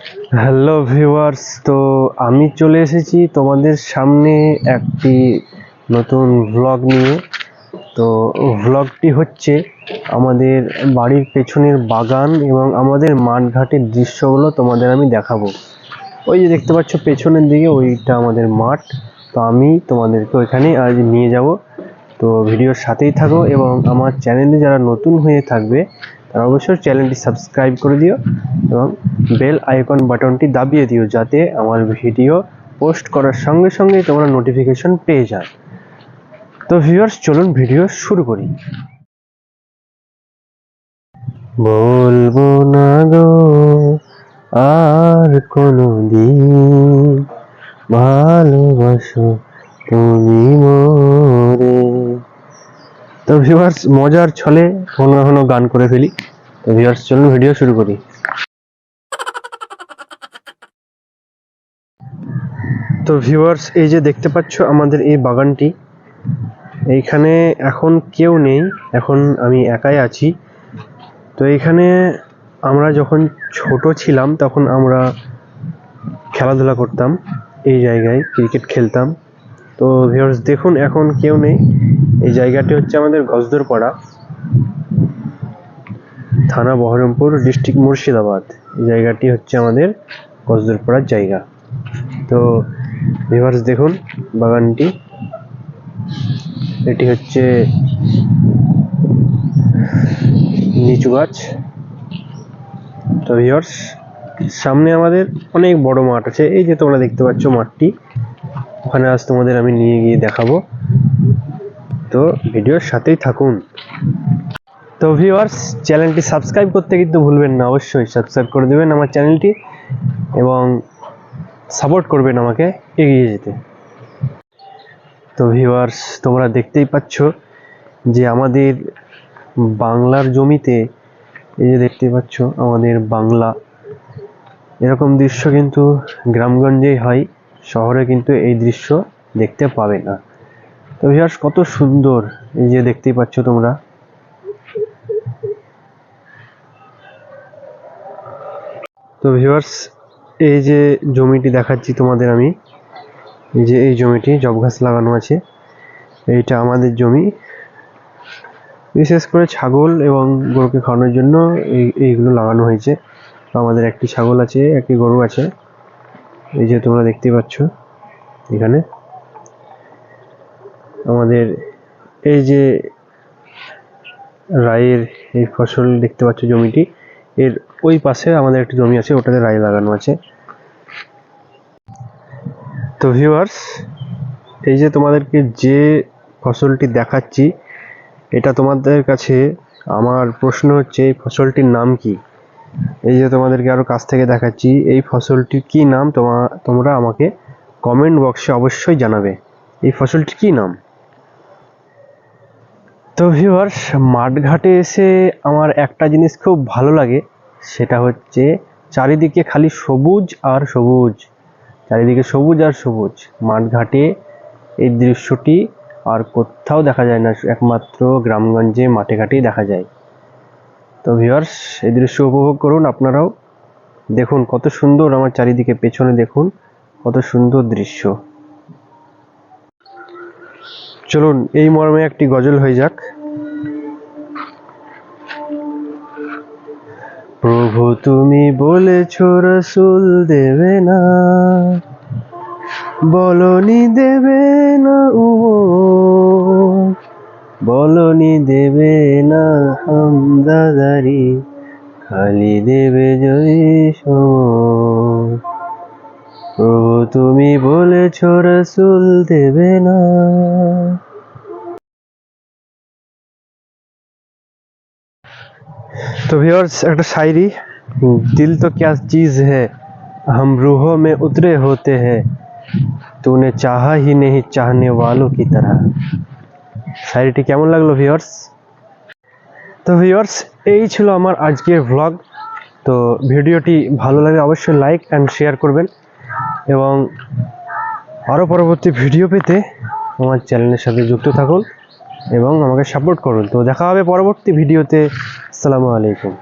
Hello viewers, তো আমি চলে এসেছি তোমাদের সামনে একটি নতুন ভ্লগ নিয়ে। তো ভ্লগটি হচ্ছে আমাদের বাড়ির পেছনের বাগান এবং আমাদের মাঠঘাটের দৃশ্যগুলো তোমাদের আমি দেখাবো। ওই যে দেখতে পাচ্ছ পেছনের দিকে, ওইটা আমাদের মাঠ। তো আমি তোমাদেরকে ওইখানে আজ নিয়ে যাব। তো ভিডিওর সাথেই থাকো এবং আমার চ্যানেলে যারা নতুন হয়ে থাকবে তারা অবশ্যই চ্যানেলটি সাবস্ক্রাইব করে দিও এবং বেল আইকন বাটনটি দাবিয়ে দিও, যাতে আমার ভিডিও পোস্ট করার সঙ্গে সঙ্গেই তোমরা নোটিফিকেশন পেয়ে যাও। তো ভিউয়ার্স, চলুন ভিডিও শুরু করি। বলবো না গো আর কোনো দিন, ভালোবাসো তুমি মোরে। তো ভিউয়ার্স, মজার ছলে কখনো গান করে ফেলি। তো ভিউয়ার্স, চলুন ভিডিও শুরু করি। তো ভিউয়ার্স, এই যে দেখতে পাচ্ছ আমাদের এই বাগানটি, এইখানে এখন কেউ নেই, এখন আমি একাই আছি। তো এইখানে আমরা যখন ছোট ছিলাম তখন আমরা খেলাধুলা করতাম, এই জায়গায় ক্রিকেট খেলতাম। তো ভিউয়ার্স দেখুন, এখন কেউ নেই। এই জায়গাটি হচ্ছে আমাদের গজদরপাড়া, থানা বহরমপুর, ডিস্ট্রিক্ট মুর্শিদাবাদ। এই জায়গাটি হচ্ছে আমাদের গজদরপাড়ার জায়গা। তো ভিউয়ার্স দেখুন বাগানটি, এটি হচ্ছে লিচু গাছ। তো ভিউয়ার্স, সামনে আমাদের অনেক বড় মাঠ আছে, এই যে তোমরা দেখতে পাচ্ছ মাঠটি, ওখানে আজ তোমাদের আমি নিয়ে গিয়ে দেখাবো। তো ভিডিওর সাথেই থাকুন। তো ভিউয়ার্স, চ্যানেলটি সাবস্ক্রাইব করতে কিন্তু ভুলবেন না, অবশ্যই সাবস্ক্রাইব করে দেবেন আমার চ্যানেলটি এবং সাপোর্ট করবেন আমাকে এগিয়ে যেতে। তো ভিউয়ার্স, তোমরা দেখতেই পাচ্ছ যে আমাদের বাংলার জমিতে, এই যে দেখতে পাচ্ছ আমাদের বাংলা, এরকম দৃশ্য কিন্তু গ্রামগঞ্জেই হয়, শহরে কিন্তু এই দৃশ্য দেখতে পাবে না। তো ভিউয়ার্স, কত সুন্দর, এই যে দেখতেই পাচ্ছ তোমরা। তো ভিউয়ার্স, এই যে জমিটি দেখাচ্ছি তোমাদের আমি, এই যে এই জমিটি জব গাছ লাগানো আছে, এইটা আমাদের জমি। বিশেষ করে ছাগল এবং গরুকে খাওয়ানোর জন্য এইগুলো লাগানো হয়েছে। তো আমাদের একটি ছাগল আছে, একটি গরু আছে, এই যে তোমরা দেখতে পাচ্ছ এখানে। আমাদের এই যে রায়ের এই ফসল দেখতে পাচ্ছ জমিটি, এর ওই পাশে আমাদের একটা জমি আছে, ওটাতে রায় লাগানো আছে। তো ভিউয়ার্স, এই যে তোমাদেরকে যে ফসলটি দেখাচ্ছি, এটা তোমাদের কাছে আমার প্রশ্ন হচ্ছে, এই ফসলটির নাম কি? এই যে তোমাদেরকে আরো কাছ থেকে দেখাচ্ছি, এই ফসলটির কি নাম তোমরা আমাকে কমেন্ট বক্সে অবশ্যই জানাবে, এই ফসলটির কি নাম। তো ভিউয়ার্স, মাঠঘাটে এসে আমার একটা জিনিস খুব ভালো লাগে, সেটা হচ্ছে চারিদিকে খালি সবুজ আর সবুজ, চারিদিকে সবুজ আর সবুজ। মাঠঘাটে এই দৃশ্যটি আর কোথাও দেখা যায় না, একমাত্র গ্রামগঞ্জে মাঠে ঘাটেই দেখা যায়। তো ভিউয়ার্স, এই দৃশ্য উপভোগ করুন আপনারাও। দেখুন কত সুন্দর আমার চারিদিকে, পেছনে দেখুন কত সুন্দর দৃশ্য। চলুন এই মর্মে একটি গজল হয়ে যাক। প্রভু তুমি বলেছ রসুল দেবে না, বলনি দেবে না, বলনি দেবে না হামদাদারি, খালি দেবে জয় সমর। প্রভু তুমি বলেছ রসুল দেবে না। तो व्यूअर्स, एक शायरी, दिल तो क्या चीज़ है हम रूहों में उतरे होते हैं, तूने चाहा ही नहीं चाहने वालों की तरह। শায়রিটি কেমন লাগলো ভিউয়ার্স? তো ভিউয়ার্স, এই ছিল আমার আজকের ভ্লগ। তো ভিডিওটি ভালো লাগে অবশ্যই লাইক অ্যান্ড শেয়ার করবেন এবং আরও পরবর্তী ভিডিও পেতে আমার চ্যানেলের সাথে যুক্ত থাকুন এবং আমাকে সাপোর্ট করুন। তো দেখা হবে পরবর্তী ভিডিওতে। আসসালামু আলাইকুম।